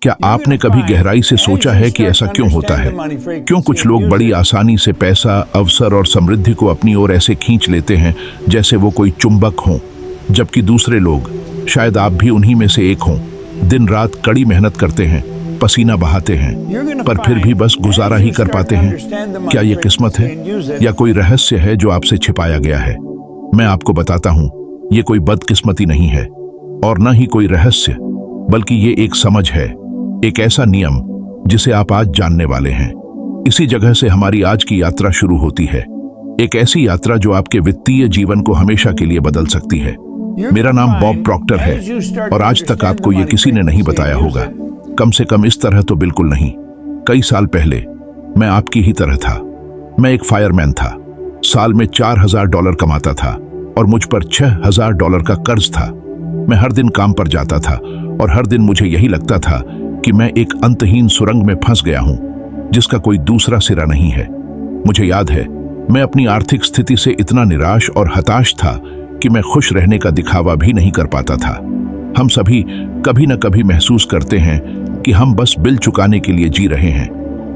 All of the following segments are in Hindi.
क्या आपने कभी गहराई से सोचा है कि ऐसा क्यों होता है? क्यों कुछ लोग बड़ी आसानी से पैसा, अवसर और समृद्धि को अपनी ओर ऐसे खींच लेते हैं जैसे वो कोई चुंबक हों, जबकि दूसरे लोग, शायद आप भी उन्हीं में से एक हों, दिन रात कड़ी मेहनत करते हैं, पसीना बहाते हैं, पर फिर भी बस गुजारा ही कर पाते हैं? क्या ये किस्मत है या कोई रहस्य है जो आपसे छिपाया गया है? मैं आपको बताता हूं, ये कोई बदकिस्मती नहीं है और न ही कोई रहस्य, बल्कि ये एक समझ है, एक ऐसा नियम जिसे आप आज जानने वाले हैं। इसी जगह से हमारी आज की यात्रा शुरू होती है, एक ऐसी यात्रा जो आपके वित्तीय जीवन को हमेशा के लिए बदल सकती है। मेरा नाम बॉब प्रॉक्टर है और आज तक आपको ये किसी ने नहीं बताया होगा, कम से कम इस तरह तो बिल्कुल नहीं। कई साल पहले मैं आपकी ही तरह था। मैं एक फायरमैन था, साल में $4000 कमाता था और मुझ पर $6000 का कर्ज था। मैं हर दिन काम पर जाता था और हर दिन मुझे यही लगता था कि मैं एक अंतहीन सुरंग में फंस गया हूं जिसका कोई दूसरा सिरा नहीं है। मुझे याद है, मैं अपनी आर्थिक स्थिति से इतना निराश और हताश था कि मैं खुश रहने का दिखावा भी नहीं कर पाता था। हम सभी कभी न कभी महसूस करते हैं कि हम बस बिल चुकाने के लिए जी रहे हैं,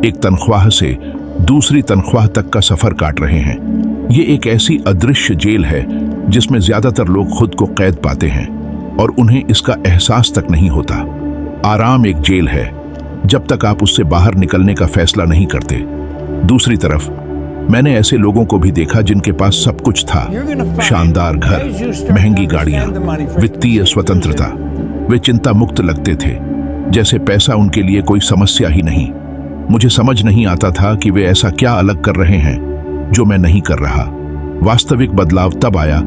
एक तनख्वाह से दूसरी तनख्वाह तक का सफर काट रहे हैं। ये एक ऐसी अदृश्य जेल है जिसमें ज्यादातर लोग खुद को कैद पाते हैं और उन्हें इसका एहसास तक नहीं होता। आराम एक जेल है जब तक आप उससे बाहर निकलने का फैसला नहीं करते। दूसरी तरफ मैंने ऐसे लोगों को भी देखा जिनके पास सब कुछ था, शानदार घर, महंगी गाड़ियां, वित्तीय स्वतंत्रता। वे चिंता मुक्त लगते थे, जैसे पैसा उनके लिए कोई समस्या ही नहीं। मुझे समझ नहीं आता था कि वे ऐसा क्या अलग कर रहे हैं जो मैं नहीं कर रहा। वास्तविक बदलाव तब आया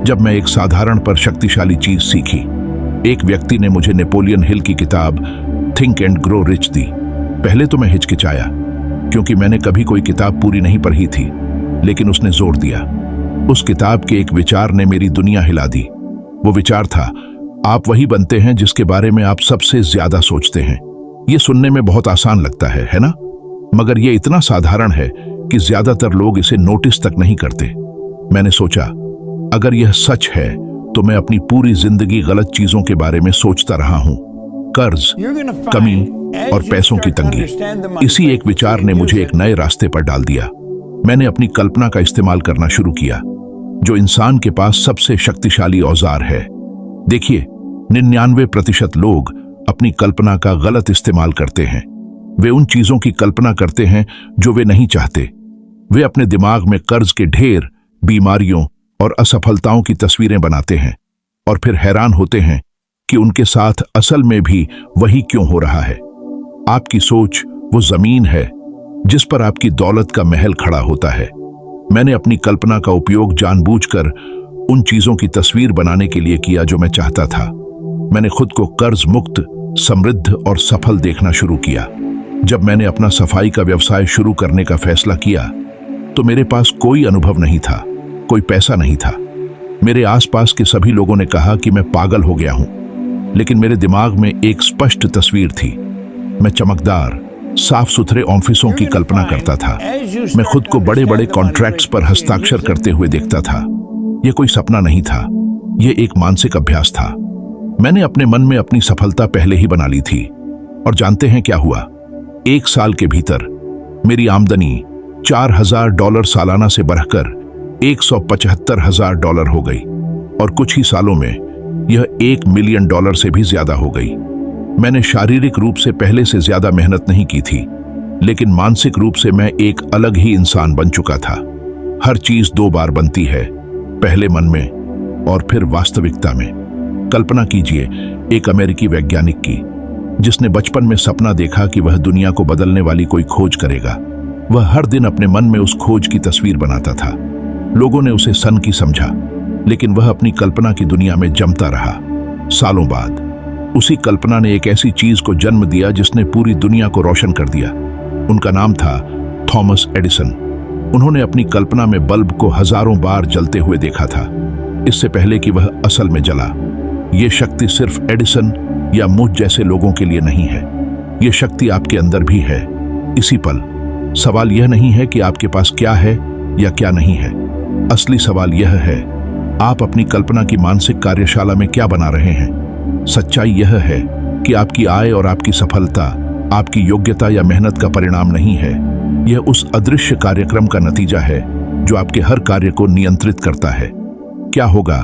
जब मैं एक साधारण पर शक्तिशाली चीज सीखी। एक व्यक्ति ने मुझे नेपोलियन हिल की किताब थिंक एंड ग्रो रिच दी। पहले तो मैं हिचकिचाया क्योंकि मैंने कभी कोई किताब पूरी नहीं पढ़ी थी, लेकिन उसने जोर दिया। उस किताब के एक विचार ने मेरी दुनिया हिला दी। वो विचार था, आप वही बनते हैं जिसके बारे में आप सबसे ज्यादा सोचते हैं। ये सुनने में बहुत आसान लगता है ना? मगर ये इतना साधारण है कि ज्यादातर लोग इसे नोटिस तक नहीं करते। मैंने सोचा, अगर यह सच है तो मैं अपनी पूरी जिंदगी गलत चीजों के बारे में सोचता रहा हूं। कर्ज, कमी और पैसों की तंगी। इसी एक विचार ने मुझे एक नए रास्ते पर डाल दिया। मैंने अपनी कल्पना का इस्तेमाल करना शुरू किया, जो इंसान के पास सबसे शक्तिशाली औजार है। देखिए, 99% लोग अपनी कल्पना का गलत इस्तेमाल करते हैं। वे उन चीजों की कल्पना करते हैं जो वे नहीं चाहते। वे अपने दिमाग में कर्ज के ढेर, बीमारियों और असफलताओं की तस्वीरें बनाते हैं और फिर हैरान होते हैं कि उनके साथ असल में भी वही क्यों हो रहा है। आपकी सोच वो जमीन है जिस पर आपकी दौलत का महल खड़ा होता है। मैंने अपनी कल्पना का उपयोग जानबूझकर उन चीजों की तस्वीर बनाने के लिए किया जो मैं चाहता था। मैंने खुद को कर्ज मुक्त, समृद्ध और सफल देखना शुरू किया। जब मैंने अपना सफाई का व्यवसाय शुरू करने का फैसला किया तो मेरे पास कोई अनुभव नहीं था, कोई पैसा नहीं था। मेरे आसपास के सभी लोगों ने कहा कि मैं पागल हो गया हूं, लेकिन मेरे दिमाग में एक स्पष्ट तस्वीर थी। मैं चमकदार, साफ सुथरे ऑफिसों की कल्पना करता था। मैं खुद को बड़े बड़े कॉन्ट्रैक्ट्स पर हस्ताक्षर करते हुए देखता था। यह कोई सपना नहीं था, यह एक मानसिक अभ्यास था। मैंने अपने मन में अपनी सफलता पहले ही बना ली थी और जानते हैं क्या हुआ? 1 साल के भीतर मेरी आमदनी $4000 सालाना से बढ़कर $175,000 हो गई और कुछ ही सालों में यह $1 मिलियन से भी ज्यादा हो गई। मैंने शारीरिक रूप से पहले से ज्यादा मेहनत नहीं की थी, लेकिन मानसिक रूप से मैं एक अलग ही इंसान बन चुका था। हर चीज 2 बार बनती है, पहले मन में और फिर वास्तविकता में। कल्पना कीजिए एक अमेरिकी वैज्ञानिक की, जिसने बचपन में सपना देखा कि वह दुनिया को बदलने वाली कोई खोज करेगा। वह हर दिन अपने मन में उस खोज की तस्वीर बनाता था। लोगों ने उसे सनकी समझा, लेकिन वह अपनी कल्पना की दुनिया में जमता रहा। सालों बाद उसी कल्पना ने एक ऐसी चीज को जन्म दिया जिसने पूरी दुनिया को रोशन कर दिया। उनका नाम था थॉमस एडिसन। उन्होंने अपनी कल्पना में बल्ब को हजारों बार जलते हुए देखा था, इससे पहले कि वह असल में जला। यह शक्ति सिर्फ एडिसन या मुझ जैसे लोगों के लिए नहीं है, यह शक्ति आपके अंदर भी है, इसी पल। सवाल यह नहीं है कि आपके पास क्या है या क्या नहीं है। असली सवाल यह है, आप अपनी कल्पना की मानसिक कार्यशाला में क्या बना रहे हैं। सच्चाई यह है कि आपकी आय और आपकी सफलता आपकी योग्यता या मेहनत का परिणाम नहीं है। यह उस अदृश्य कार्यक्रम का नतीजा है जो आपके हर कार्य को नियंत्रित करता है। क्या होगा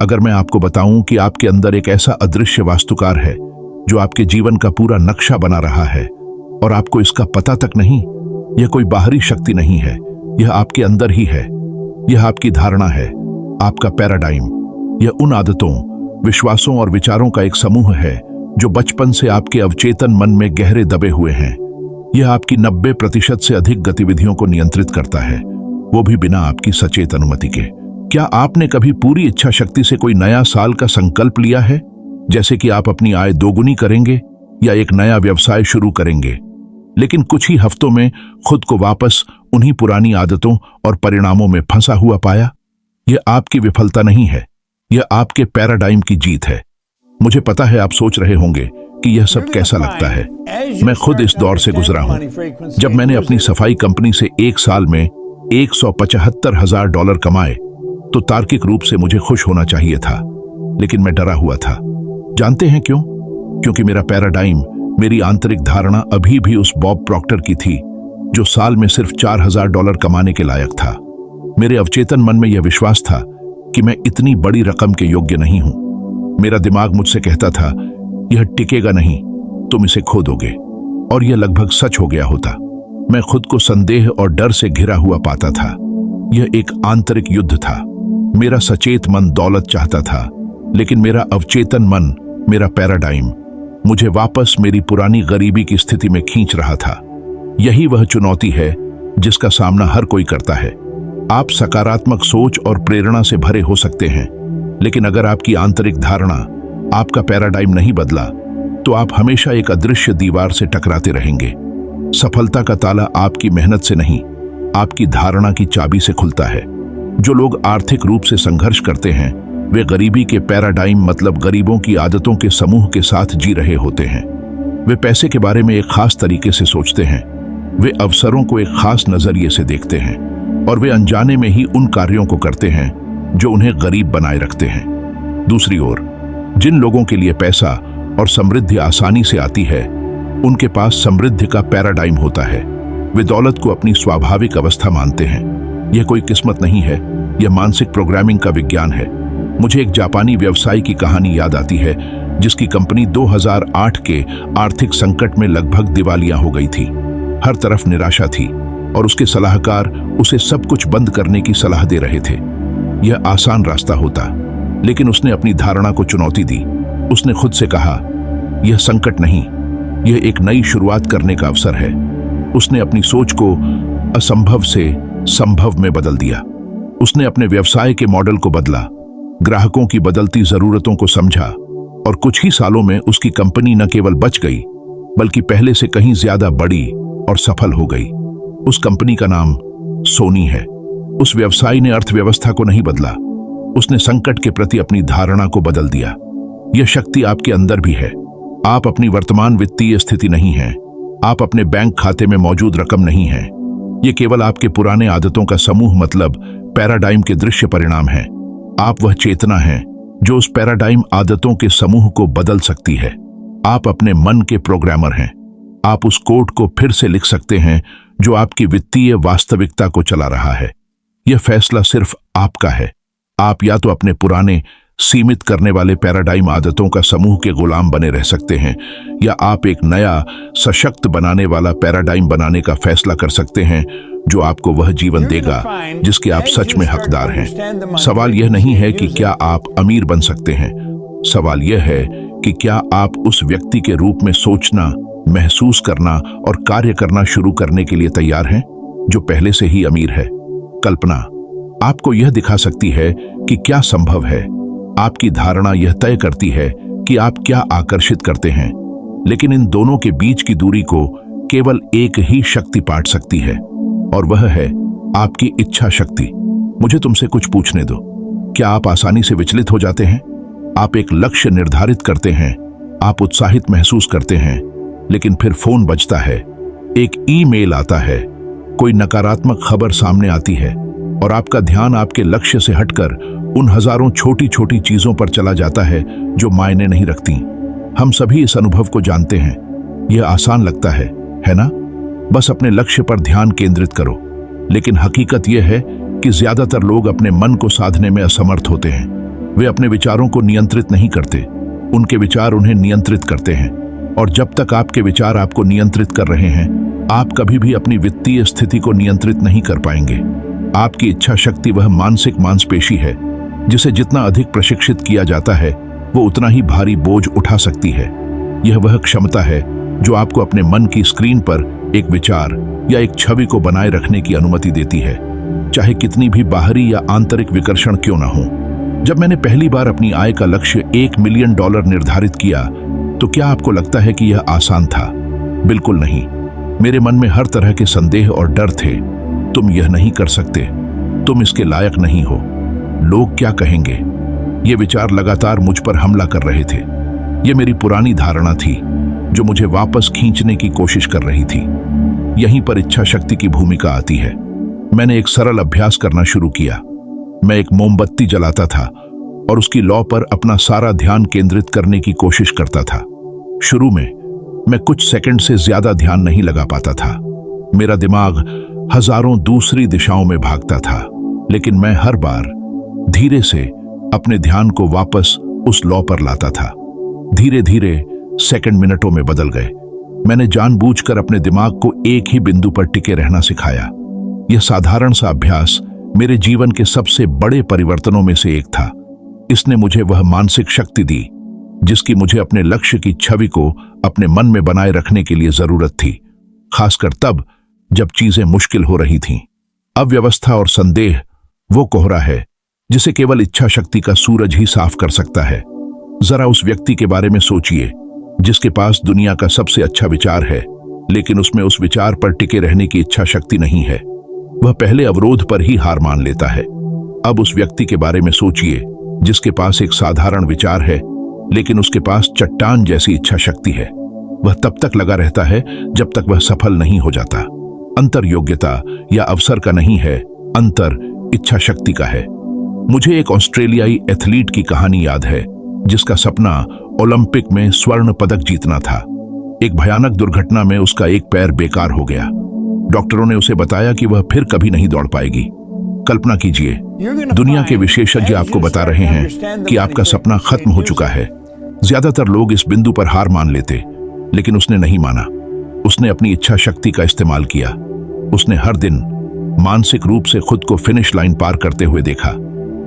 अगर मैं आपको बताऊं कि आपके अंदर एक ऐसा अदृश्य वास्तुकार है जो आपके जीवन का पूरा नक्शा बना रहा है और आपको इसका पता तक नहीं? यह कोई बाहरी शक्ति नहीं है, यह आपके अंदर ही है। यह आपकी धारणा है, आपका पैराडाइम। यह उन आदतों, विश्वासों और विचारों का एक समूह है जो बचपन से आपके अवचेतन मन में गहरे दबे हुए हैं। यह आपकी 90% से अधिक गतिविधियों को नियंत्रित करता है, वो भी बिना आपकी सचेत अनुमति के। क्या आपने कभी पूरी इच्छा शक्ति से कोई नया साल का संकल्प लिया है, जैसे कि आप अपनी आय दोगुनी करेंगे या एक नया व्यवसाय शुरू करेंगे, लेकिन कुछ ही हफ्तों में खुद को वापस उन्हीं पुरानी आदतों और परिणामों में फंसा हुआ पाया? यह आपकी विफलता नहीं है, यह आपके पैराडाइम की जीत है। मुझे पता है आप सोच रहे होंगे कि यह सब कैसा लगता है। मैं खुद इस दौर से गुजरा हूं। जब मैंने अपनी सफाई कंपनी से एक साल में $175,000 कमाए तो तार्किक रूप से मुझे खुश होना चाहिए था, लेकिन मैं डरा हुआ था। जानते हैं क्यों? क्योंकि मेरा पैराडाइम, मेरी आंतरिक धारणा अभी भी उस बॉब प्रॉक्टर की थी जो साल में सिर्फ $4,000 कमाने के लायक था। मेरे अवचेतन मन में यह विश्वास था कि मैं इतनी बड़ी रकम के योग्य नहीं हूं। मेरा दिमाग मुझसे कहता था, यह टिकेगा नहीं, तुम इसे खो दोगे। और यह लगभग सच हो गया होता। मैं खुद को संदेह और डर से घिरा हुआ पाता था। यह एक आंतरिक युद्ध था। मेरा सचेत मन दौलत चाहता था, लेकिन मेरा अवचेतन मन, मेरा पैराडाइम, मुझे वापस मेरी पुरानी गरीबी की स्थिति में खींच रहा था। यही वह चुनौती है जिसका सामना हर कोई करता है। आप सकारात्मक सोच और प्रेरणा से भरे हो सकते हैं, लेकिन अगर आपकी आंतरिक धारणा, आपका पैराडाइम नहीं बदला, तो आप हमेशा एक अदृश्य दीवार से टकराते रहेंगे। सफलता का ताला आपकी मेहनत से नहीं, आपकी धारणा की चाबी से खुलता है। जो लोग आर्थिक रूप से संघर्ष करते हैं, वे गरीबी के पैराडाइम मतलब गरीबों की आदतों के समूह के साथ जी रहे होते हैं। वे पैसे के बारे में एक खास तरीके से सोचते हैं, वे अवसरों को एक खास नजरिए से देखते हैं, और वे अनजाने में ही उन कार्यों को करते हैं जो उन्हें गरीब बनाए रखते हैं। दूसरी ओर, जिन लोगों के लिए पैसा और समृद्धि आसानी से आती है, उनके पास समृद्धि का पैराडाइम होता है। वे दौलत को अपनी स्वाभाविक अवस्था मानते हैं। यह कोई किस्मत नहीं है, यह मानसिक प्रोग्रामिंग का विज्ञान है। मुझे एक जापानी व्यवसायी की कहानी याद आती है जिसकी कंपनी 2008 के आर्थिक संकट में लगभग दिवालिया हो गई थी। हर तरफ निराशा थी और उसके सलाहकार उसे सब कुछ बंद करने की सलाह दे रहे थे। यह आसान रास्ता होता, लेकिन उसने अपनी धारणा को चुनौती दी। उसने खुद से कहा, यह संकट नहीं, यह एक नई शुरुआत करने का अवसर है। उसने अपनी सोच को असंभव से संभव में बदल दिया। उसने अपने व्यवसाय के मॉडल को बदला, ग्राहकों की बदलती जरूरतों को समझा, और कुछ ही सालों में उसकी कंपनी न केवल बच गई, बल्कि पहले से कहीं ज्यादा बड़ी और सफल हो गई। उस कंपनी का नाम सोनी है। उस व्यवसायी ने अर्थव्यवस्था को नहीं बदला, उसने संकट के प्रति अपनी धारणा को बदल दिया। यह शक्ति आपके अंदर भी है। आप अपनी वर्तमान वित्तीय स्थिति नहीं है, आप अपने बैंक खाते में मौजूद रकम नहीं है। यह केवल आपके पुराने आदतों का समूह मतलब पैराडाइम के दृश्य परिणाम है। आप वह चेतना है जो उस पैराडाइम आदतों के समूह को बदल सकती है। आप अपने मन के प्रोग्रामर हैं। आप उस कोड को फिर से लिख सकते हैं जो आपकी वित्तीय वास्तविकता को चला रहा है। यह फैसला सिर्फ आपका है। आप या तो अपने पुराने सीमित करने वाले पैराडाइम आदतों का समूह के गुलाम बने रह सकते हैं, या आप एक नया सशक्त बनाने वाला पैराडाइम बनाने का फैसला कर सकते हैं जो आपको वह जीवन देगा जिसके आप सच में हकदार हैं। सवाल यह नहीं है कि क्या आप अमीर बन सकते हैं, सवाल यह है कि क्या आप उस व्यक्ति के रूप में सोचना, महसूस करना और कार्य करना शुरू करने के लिए तैयार हैं जो पहले से ही अमीर है। कल्पना आपको यह दिखा सकती है कि क्या संभव है। आपकी धारणा यह तय करती है कि आप क्या आकर्षित करते हैं, लेकिन इन दोनों के बीच की दूरी को केवल एक ही शक्ति पाट सकती है, और वह है आपकी इच्छा शक्ति। मुझे तुमसे कुछ पूछने दो। क्या आप आसानी से विचलित हो जाते हैं? आप एक लक्ष्य निर्धारित करते हैं, आप उत्साहित महसूस करते हैं, लेकिन फिर फोन बजता है, एक ईमेल आता है, कोई नकारात्मक खबर सामने आती है, और आपका ध्यान आपके लक्ष्य से हटकर उन हजारों छोटी छोटी चीजों पर चला जाता है जो मायने नहीं रखती। हम सभी इस अनुभव को जानते हैं। यह आसान लगता है ना? बस अपने लक्ष्य पर ध्यान केंद्रित करो। लेकिन हकीकत यह है कि ज्यादातर लोग अपने मन को साधने में असमर्थ होते हैं। वे अपने विचारों को नियंत्रित नहीं करते, उनके विचार उन्हें नियंत्रित करते हैं। और जब तक आपके विचार आपको नियंत्रित कर रहे हैं, आप कभी भी अपनी वित्तीय स्थिति को नियंत्रित नहीं कर पाएंगे। आपकी इच्छा शक्ति वह मानसिक मांसपेशी है जिसे जितना अधिक प्रशिक्षित किया जाता है, वो उतना ही भारी बोझ उठा सकती है। यह वह क्षमता है जो आपको अपने मन की स्क्रीन पर एक विचार या एक छवि को बनाए रखने की अनुमति देती है, चाहे कितनी भी बाहरी या आंतरिक विकर्षण क्यों ना हो। जब मैंने पहली बार अपनी आय का लक्ष्य $1 मिलियन निर्धारित किया, तो क्या आपको लगता है कि यह आसान था? बिल्कुल नहीं। मेरे मन में हर तरह के संदेह और डर थे। तुम यह नहीं कर सकते, तुम इसके लायक नहीं हो, लोग क्या कहेंगे? ये विचार लगातार मुझ पर हमला कर रहे थे। ये मेरी पुरानी धारणा थी जो मुझे वापस खींचने की कोशिश कर रही थी। यहीं पर इच्छा शक्ति की भूमिका आती है। मैंने एक सरल अभ्यास करना शुरू किया। मैं एक मोमबत्ती जलाता था और उसकी लौ पर अपना सारा ध्यान केंद्रित करने की कोशिश करता था। शुरू में मैं कुछ सेकंड से ज्यादा ध्यान नहीं लगा पाता था। मेरा दिमाग हजारों दूसरी दिशाओं में भागता था, लेकिन मैं हर बार धीरे से अपने ध्यान को वापस उस लौ पर लाता था। धीरे धीरे सेकंड मिनटों में बदल गए। मैंने जानबूझकर अपने दिमाग को एक ही बिंदु पर टिके रहना सिखाया। यह साधारण सा अभ्यास मेरे जीवन के सबसे बड़े परिवर्तनों में से एक था। इसने मुझे वह मानसिक शक्ति दी जिसकी मुझे अपने लक्ष्य की छवि को अपने मन में बनाए रखने के लिए जरूरत थी, खासकर तब जब चीजें मुश्किल हो रही थीं। अव्यवस्था और संदेह वो कोहरा है जिसे केवल इच्छा शक्ति का सूरज ही साफ कर सकता है। जरा उस व्यक्ति के बारे में सोचिए जिसके पास दुनिया का सबसे अच्छा विचार है, लेकिन उसमें उस विचार पर टिके रहने की इच्छा शक्ति नहीं है। वह पहले अवरोध पर ही हार मान लेता है। अब उस व्यक्ति के बारे में सोचिए जिसके पास एक साधारण विचार है, लेकिन उसके पास चट्टान जैसी इच्छा शक्ति है। वह तब तक लगा रहता है जब तक वह सफल नहीं हो जाता। अंतर योग्यता या अवसर का नहीं है, अंतर इच्छा शक्ति का है। मुझे एक ऑस्ट्रेलियाई एथलीट की कहानी याद है जिसका सपना ओलंपिक में स्वर्ण पदक जीतना था। एक भयानक दुर्घटना में उसका एक पैर बेकार हो गया। डॉक्टरों ने उसे बताया कि वह फिर कभी नहीं दौड़ पाएगी। कल्पना कीजिए, दुनिया के विशेषज्ञ आपको बता रहे हैं कि आपका सपना खत्म हो चुका है। ज्यादातर लोग इस बिंदु पर हार मान लेते, लेकिन उसने नहीं माना। उसने अपनी इच्छा शक्ति का इस्तेमाल किया। उसने हर दिन मानसिक रूप से खुद को फिनिश लाइन पार करते हुए देखा।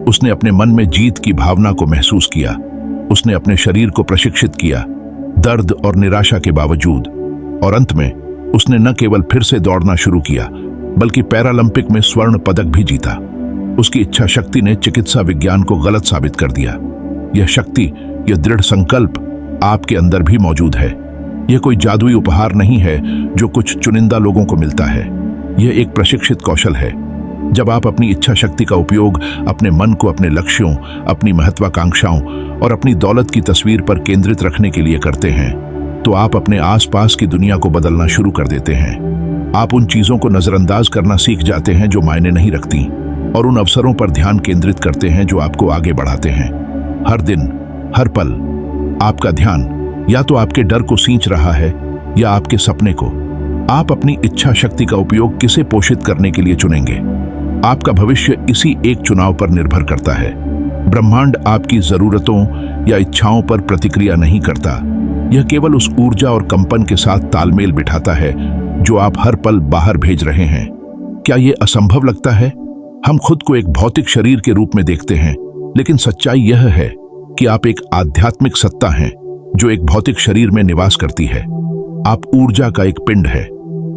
उसने अपने मन में जीत की भावना को महसूस किया। उसने अपने शरीर को प्रशिक्षित किया, दर्द और निराशा के बावजूद। और अंत में उसने न केवल फिर से दौड़ना शुरू किया, बल्कि पैरालंपिक में स्वर्ण पदक भी जीता। उसकी इच्छा शक्ति ने चिकित्सा विज्ञान को गलत साबित कर दिया। यह शक्ति, यह दृढ़ संकल्प आपके अंदर भी मौजूद है। यह कोई जादुई उपहार नहीं है जो कुछ चुनिंदा लोगों को मिलता है। यह एक प्रशिक्षित कौशल है। जब आप अपनी इच्छा शक्ति का उपयोग अपने मन को अपने लक्ष्यों, अपनी महत्वाकांक्षाओं और अपनी दौलत की तस्वीर पर केंद्रित रखने के लिए करते हैं, तो आप अपने आसपास की दुनिया को बदलना शुरू कर देते हैं। आप उन चीजों को नजरअंदाज करना सीख जाते हैं जो मायने नहीं रखती, और उन अवसरों पर ध्यान केंद्रित करते हैं जो आपको आगे बढ़ाते हैं। हर दिन, हर पल आपका ध्यान या तो आपके डर को सींच रहा है या आपके सपने को। आप अपनी इच्छा शक्ति का उपयोग किसे पोषित करने के लिए चुनेंगे? आपका भविष्य इसी एक चुनाव पर निर्भर करता है। ब्रह्मांड आपकी जरूरतों या इच्छाओं पर प्रतिक्रिया नहीं करता। यह केवल उस ऊर्जा और कंपन के साथ तालमेल बिठाता है जो आप हर पल बाहर भेज रहे हैं। क्या यह असंभव लगता है? हम खुद को एक भौतिक शरीर के रूप में देखते हैं, लेकिन सच्चाई यह है कि आप एक आध्यात्मिक सत्ता हैं जो एक भौतिक शरीर में निवास करती है। आप ऊर्जा का एक पिंड है।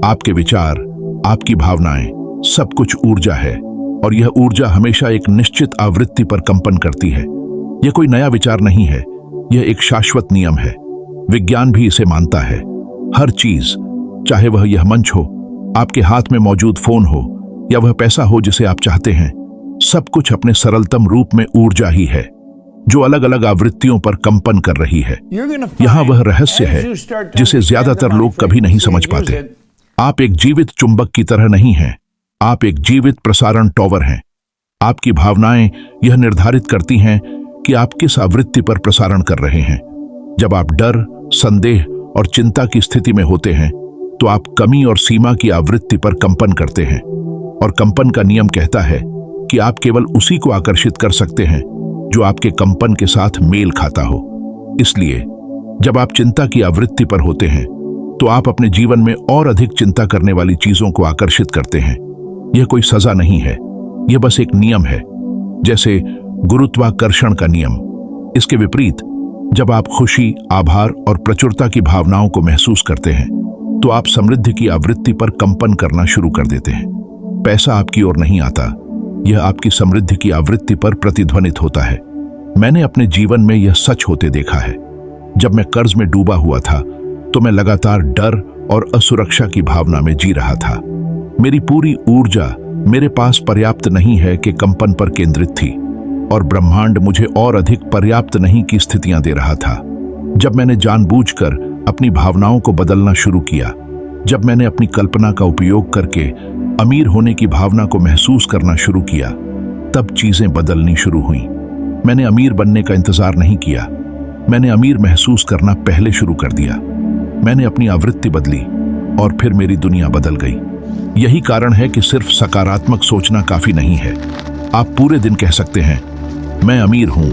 आपके विचार, आपकी भावनाएं, सब कुछ ऊर्जा है, और यह ऊर्जा हमेशा एक निश्चित आवृत्ति पर कंपन करती है। यह कोई नया विचार नहीं है, यह एक शाश्वत नियम है। विज्ञान भी इसे मानता है। हर चीज, चाहे वह यह मंच हो, आपके हाथ में मौजूद फोन हो, या वह पैसा हो जिसे आप चाहते हैं, सब कुछ अपने सरलतम रूप में ऊर्जा ही है जो अलग अलग आवृत्तियों पर कंपन कर रही है। यहां वह रहस्य है जिसे ज्यादातर लोग कभी नहीं समझ पाते। आप एक जीवित चुंबक की तरह नहीं हैं, आप एक जीवित प्रसारण टॉवर हैं। आपकी भावनाएं यह निर्धारित करती हैं कि आप किस आवृत्ति पर प्रसारण कर रहे हैं। जब आप डर, संदेह और चिंता की स्थिति में होते हैं तो आप कमी और सीमा की आवृत्ति पर कंपन करते हैं, और कंपन का नियम कहता है कि आप केवल उसी को आकर्षित कर सकते हैं जो आपके कंपन के साथ मेल खाता हो। इसलिए जब आप चिंता की आवृत्ति पर होते हैं तो आप अपने जीवन में और अधिक चिंता करने वाली चीजों को आकर्षित करते हैं। यह कोई सजा नहीं है, यह बस एक नियम है, जैसे गुरुत्वाकर्षण का नियम। इसके विपरीत, जब आप खुशी, आभार और प्रचुरता की भावनाओं को महसूस करते हैं तो आप समृद्धि की आवृत्ति पर कंपन करना शुरू कर देते हैं। पैसा आपकी ओर नहीं आता, यह आपकी समृद्धि की आवृत्ति पर प्रतिध्वनित होता है। मैंने अपने जीवन में यह सच होते देखा है। जब मैं कर्ज में डूबा हुआ था तो मैं लगातार डर और असुरक्षा की भावना में जी रहा था। मेरी पूरी ऊर्जा मेरे पास पर्याप्त नहीं है कि कंपन पर केंद्रित थी, और ब्रह्मांड मुझे और अधिक पर्याप्त नहीं की स्थितियां दे रहा था। जब मैंने जानबूझकर अपनी भावनाओं को बदलना शुरू किया, जब मैंने अपनी कल्पना का उपयोग करके अमीर होने की भावना को महसूस करना शुरू किया, तब चीजें बदलनी शुरू हुई। मैंने अमीर बनने का इंतजार नहीं किया, मैंने अमीर महसूस करना पहले शुरू कर दिया। मैंने अपनी आवृत्ति बदली और फिर मेरी दुनिया बदल गई। यही कारण है कि सिर्फ सकारात्मक सोचना काफी नहीं है। आप पूरे दिन कह सकते हैं, मैं अमीर हूं,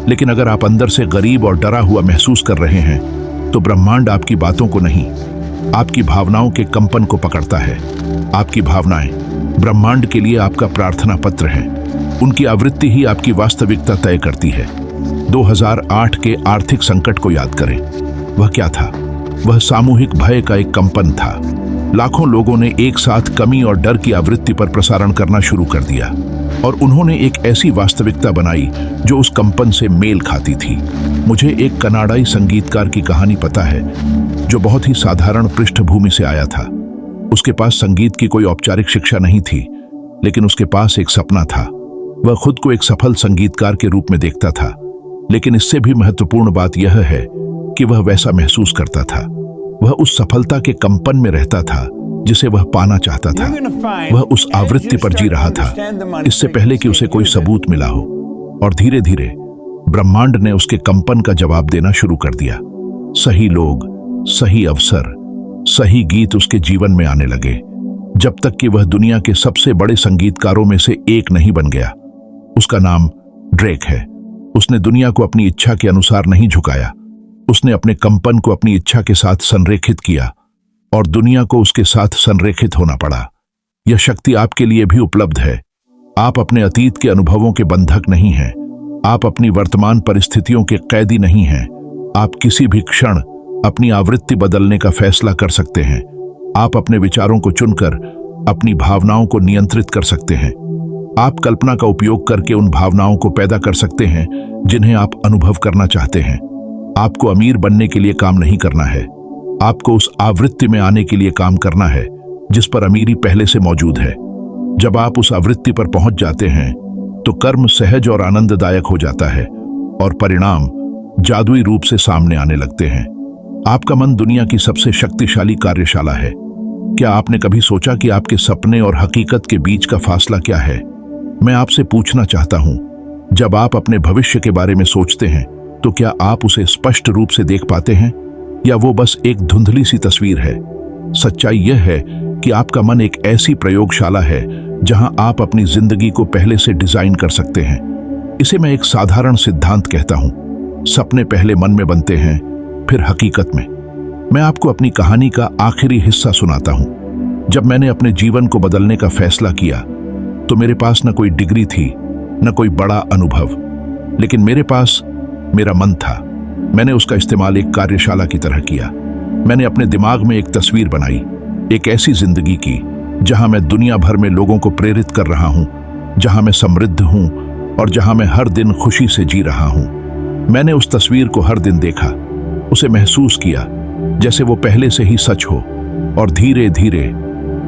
लेकिन अगर आप अंदर से गरीब और डरा हुआ महसूस कर रहे हैं तो ब्रह्मांड आपकी बातों को नहीं, आपकी भावनाओं के कंपन को पकड़ता है। आपकी भावनाएं ब्रह्मांड के लिए आपका प्रार्थना पत्र है। उनकी आवृत्ति ही आपकी वास्तविकता तय करती है। 2008 के आर्थिक संकट को याद करें। वह क्या था? वह सामूहिक भय का एक कंपन था। लाखों लोगों ने एक साथ कमी और डर की आवृत्ति पर प्रसारण करना शुरू कर दिया, और उन्होंने एक ऐसी वास्तविकता बनाई जो उस कंपन से मेल खाती थी। मुझे एक कनाडाई संगीतकार की कहानी पता है जो बहुत ही साधारण पृष्ठभूमि से आया था। उसके पास संगीत की कोई औपचारिक शिक्षा नहीं थी, लेकिन उसके पास एक सपना था। वह खुद को एक सफल संगीतकार के रूप में देखता था, लेकिन इससे भी महत्वपूर्ण बात यह है कि वह वैसा महसूस करता था। वह उस सफलता के कंपन में रहता था जिसे वह पाना चाहता था। वह उस आवृत्ति पर जी रहा था, इससे पहले कि उसे कोई सबूत मिला हो। और धीरे धीरे ब्रह्मांड ने उसके कंपन का जवाब देना शुरू कर दिया। सही लोग, सही अवसर, सही गीत उसके जीवन में आने लगे, जब तक कि वह दुनिया के सबसे बड़े संगीतकारों में से एक नहीं बन गया। उसका नाम ड्रेक है। उसने दुनिया को अपनी इच्छा के अनुसार नहीं झुकाया। उसने अपने कंपन को अपनी इच्छा के साथ संरेखित किया, और दुनिया को उसके साथ संरेखित होना पड़ा। यह शक्ति आपके लिए भी उपलब्ध है। आप अपने अतीत के अनुभवों के बंधक नहीं हैं। आप अपनी वर्तमान परिस्थितियों के कैदी नहीं हैं। आप किसी भी क्षण अपनी आवृत्ति बदलने का फैसला कर सकते हैं। आप अपने विचारों को चुनकर अपनी भावनाओं को नियंत्रित कर सकते हैं। आप कल्पना का उपयोग करके उन भावनाओं को पैदा कर सकते हैं जिन्हें आप अनुभव करना चाहते हैं। आपको अमीर बनने के लिए काम नहीं करना है, आपको उस आवृत्ति में आने के लिए काम करना है जिस पर अमीरी पहले से मौजूद है। जब आप उस आवृत्ति पर पहुंच जाते हैं तो कर्म सहज और आनंददायक हो जाता है, और परिणाम जादुई रूप से सामने आने लगते हैं। आपका मन दुनिया की सबसे शक्तिशाली कार्यशाला है। क्या आपने कभी सोचा कि आपके सपने और हकीकत के बीच का फासला क्या है? मैं आपसे पूछना चाहता हूं, जब आप अपने भविष्य के बारे में सोचते हैं तो क्या आप उसे स्पष्ट रूप से देख पाते हैं, या वो बस एक धुंधली सी तस्वीर है? सच्चाई यह है कि आपका मन एक ऐसी प्रयोगशाला है जहां आप अपनी जिंदगी को पहले से डिजाइन कर सकते हैं। इसे मैं एक साधारण सिद्धांत कहता हूं, सपने पहले मन में बनते हैं, फिर हकीकत में। मैं आपको अपनी कहानी का आखिरी हिस्सा सुनाता हूं। जब मैंने अपने जीवन को बदलने का फैसला किया तो मेरे पास न कोई डिग्री थी, न कोई बड़ा अनुभव, लेकिन मेरे पास मेरा मन था। मैंने उसका इस्तेमाल एक कार्यशाला की तरह किया। मैंने अपने दिमाग में एक तस्वीर बनाई, एक ऐसी जिंदगी की जहां मैं दुनिया भर में लोगों को प्रेरित कर रहा हूं, जहां मैं समृद्ध हूं और जहां मैं हर दिन खुशी से जी रहा हूं। मैंने उस तस्वीर को हर दिन देखा, उसे महसूस किया जैसे वो पहले से ही सच हो, और धीरे धीरे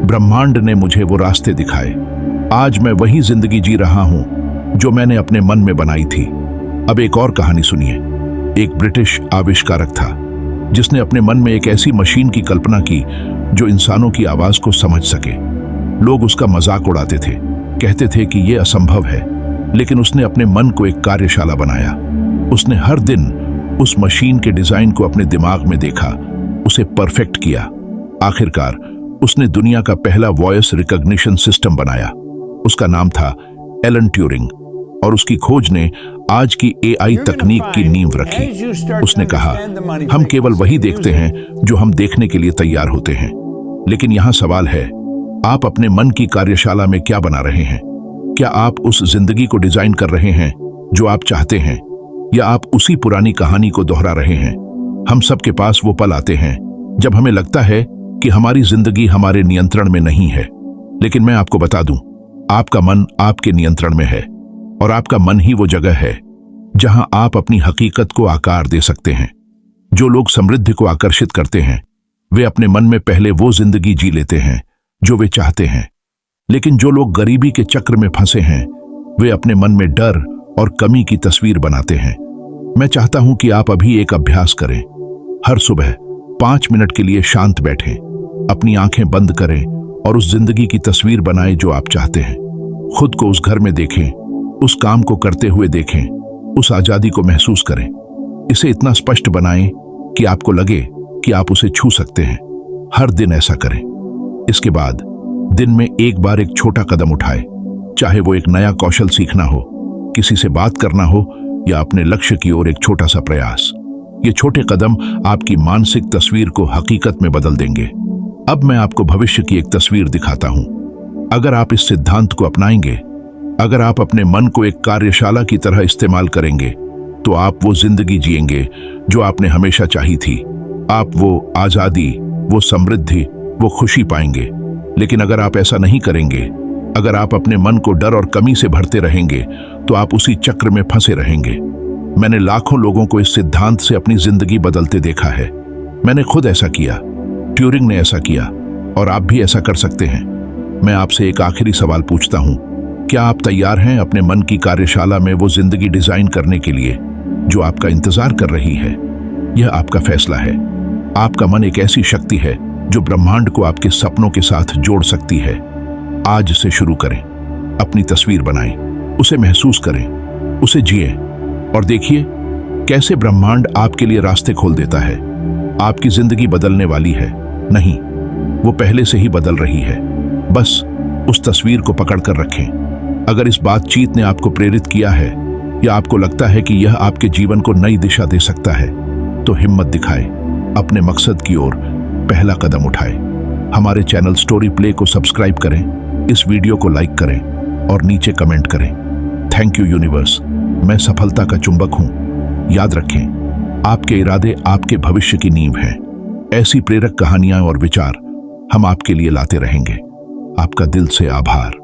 ब्रह्मांड ने मुझे वो रास्ते दिखाए। आज मैं वही जिंदगी जी रहा हूं जो मैंने अपने मन में बनाई थी। अब एक और कहानी सुनिए। एक ब्रिटिश आविष्कारक था जिसने अपने मन में एक ऐसी मशीन की कल्पना की जो इंसानों की आवाज को समझ सके। लोग उसका मजाक उड़ाते थे, कहते थे कि यह असंभव है, लेकिन उसने अपने मन को एक कार्यशाला बनाया। उसने हर दिन उस मशीन के डिजाइन को अपने दिमाग में देखा, उसे परफेक्ट किया। आखिरकार उसने दुनिया का पहला वॉइस रिकॉग्निशन सिस्टम बनाया। उसका नाम था एलन ट्यूरिंग और उसकी खोज ने आज की एआई तकनीक की नींव रखी। उसने कहा, हम केवल वही देखते हैं जो हम देखने के लिए तैयार होते हैं। लेकिन यहां सवाल है, आप अपने मन की कार्यशाला में क्या बना रहे हैं? क्या आप उस जिंदगी को डिजाइन कर रहे हैं जो आप चाहते हैं, या आप उसी पुरानी कहानी को दोहरा रहे हैं? हम सबके पास वो पल आते हैं जब हमें लगता है कि हमारी जिंदगी हमारे नियंत्रण में नहीं है। लेकिन मैं आपको बता दूं, आपका मन आपके नियंत्रण में है और आपका मन ही वो जगह है जहां आप अपनी हकीकत को आकार दे सकते हैं। जो लोग समृद्धि को आकर्षित करते हैं वे अपने मन में पहले वो जिंदगी जी लेते हैं जो वे चाहते हैं। लेकिन जो लोग गरीबी के चक्र में फंसे हैं वे अपने मन में डर और कमी की तस्वीर बनाते हैं। मैं चाहता हूं कि आप अभी एक अभ्यास करें। हर सुबह 5 मिनट के लिए शांत बैठें, अपनी आंखें बंद करें और उस जिंदगी की तस्वीर बनाएं जो आप चाहते हैं। खुद को उस घर में देखें, उस काम को करते हुए देखें, उस आजादी को महसूस करें। इसे इतना स्पष्ट बनाएं कि आपको लगे कि आप उसे छू सकते हैं। हर दिन ऐसा करें। इसके बाद दिन में एक बार एक छोटा कदम उठाएं, चाहे वो एक नया कौशल सीखना हो, किसी से बात करना हो या अपने लक्ष्य की ओर एक छोटा सा प्रयास। ये छोटे कदम आपकी मानसिक तस्वीर को हकीकत में बदल देंगे। अब मैं आपको भविष्य की एक तस्वीर दिखाता हूं। अगर आप इस सिद्धांत को अपनाएंगे, अगर आप अपने मन को एक कार्यशाला की तरह इस्तेमाल करेंगे, तो आप वो जिंदगी जिएंगे जो आपने हमेशा चाही थी। आप वो आजादी, वो समृद्धि, वो खुशी पाएंगे। लेकिन अगर आप ऐसा नहीं करेंगे, अगर आप अपने मन को डर और कमी से भरते रहेंगे, तो आप उसी चक्र में फंसे रहेंगे। मैंने लाखों लोगों को इस सिद्धांत से अपनी जिंदगी बदलते देखा है। मैंने खुद ऐसा किया, ट्यूरिंग ने ऐसा किया, और आप भी ऐसा कर सकते हैं। मैं आपसे एक आखिरी सवाल पूछता हूं, क्या आप तैयार हैं अपने मन की कार्यशाला में वो जिंदगी डिजाइन करने के लिए जो आपका इंतजार कर रही है? यह आपका फैसला है। आपका मन एक ऐसी शक्ति है जो ब्रह्मांड को आपके सपनों के साथ जोड़ सकती है। आज से शुरू करें, अपनी तस्वीर बनाएं, उसे महसूस करें, उसे जिए और देखिए कैसे ब्रह्मांड आपके लिए रास्ते खोल देता है। आपकी जिंदगी बदलने वाली है नहीं, वो पहले से ही बदल रही है। बस उस तस्वीर को पकड़ कर रखें। अगर इस बातचीत ने आपको प्रेरित किया है या आपको लगता है कि यह आपके जीवन को नई दिशा दे सकता है, तो हिम्मत दिखाएं, अपने मकसद की ओर पहला कदम उठाएं। हमारे चैनल स्टोरी प्ले को सब्सक्राइब करें, इस वीडियो को लाइक करें और नीचे कमेंट करें। थैंक यू यूनिवर्स, मैं सफलता का चुंबक हूं। याद रखें, आपके इरादे आपके भविष्य की नींव हैं। ऐसी प्रेरक कहानियां और विचार हम आपके लिए लाते रहेंगे। आपका दिल से आभार।